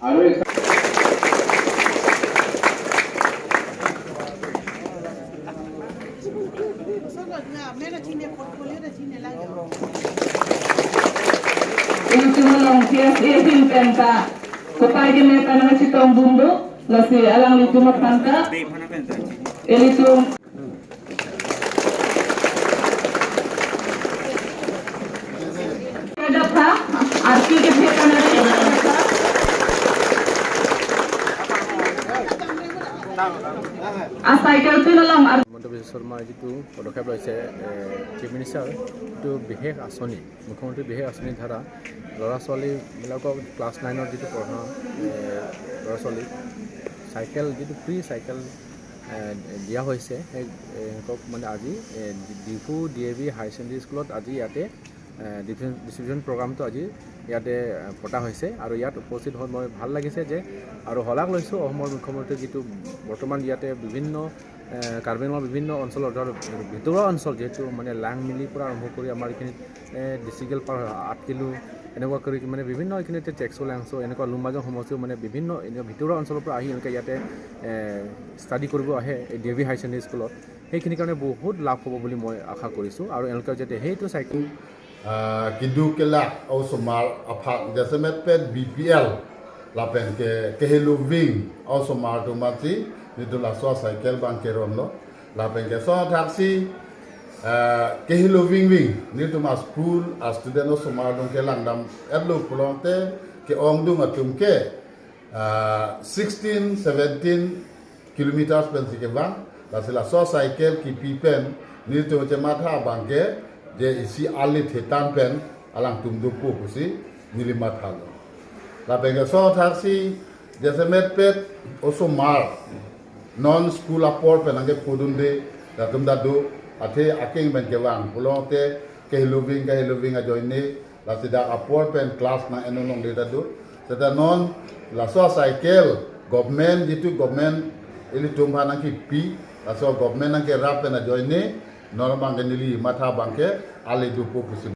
Kupay din na naman si Tong Bundo, lasi alang lito magpanta. Elito kadap ha, arti kita na rin. Cycle to na lang. মন্ত্ৰী শৰ্মাৰ যিটো পদক্ষেপ লৈছে chief minister এইটো বিশেষ আঁচনি মুখ্যমন্ত্ৰী বিশেষ আঁচনিৰ ধাৰা ল'ৰা ছোৱালীবিলাকক ক্লাছ 9ৰ যিটো পঢ়া ল'ৰা ছোৱালীক চাইকেল যিটো ফ্ৰী চাইকেল দিয়া হৈছে সেইকক মানে আজি ডিফু DAV হাই ছেকেণ্ডেৰী স্কুলত আজি ইয়াতে ডিষ্ট্ৰিবিউশ্যন প্ৰগ্ৰামটো আজি ইয়াতে পতা হৈছে আৰু ইয়াত উপস্থিত হৈ মই ভাল লাগিছে যে আৰু হলাক লৈছোঁ অসমৰ মুখ্যমন্ত্ৰী যিটো বৰ্তমান ইয়াতে বিভিন্ন কাৰ্বি আংলঙৰ বিভিন্ন অঞ্চলৰ ধৰ ভিতৰুৱা অঞ্চল যিহেতু মানে লাংমিলিৰ পৰা আৰম্ভ কৰি আমাৰ এইখিনিত ডিষ্ট্ৰিক্ট পাৰ 8 কিলো এনেকুৱা কৰি মানে বিভিন্ন এইখিনিতে টেক্সো লাংছো এনেকুৱা লুম্বাজং সমষ্টিও মানে বিভিন্ন ভিতৰুৱা অঞ্চলৰ পৰা আহি এনেকৈ ইয়াতে ষ্টাডি কৰিব আহে এই DAV হাই ছেকেণ্ডেৰী স্কুলত সেইখিনিৰ কাৰণে বহুত লাভ হ'ব বুলি মই আশা কৰিছোঁ আৰু এওঁলোকে যাতে সেইটো cycle Kidukela also mar apart desemet pet BPL lapen ke hello wing also mar to mati itu la so cycle ban keron no lapen ke so taxi ke hello wing ni to ma school as student also mar don ke langdam ello pulonte ke ongdung atum ke 16 17 kilometers per second la so cycle ki pipen ni to matha banke je isi alit hitan pen alang tumdu pu kusi nilimat halo la benga so taxi desemet pet oso mar non school apor pen ange podunde da tumda do athe aking ben gewang pulote ke loving a joine la sida apor pen class na enonong de da do seda non la so cycle government jitu government ili tumbana ki pi la so government ange rap pen a joine normal ganili matha banke ale do pokusi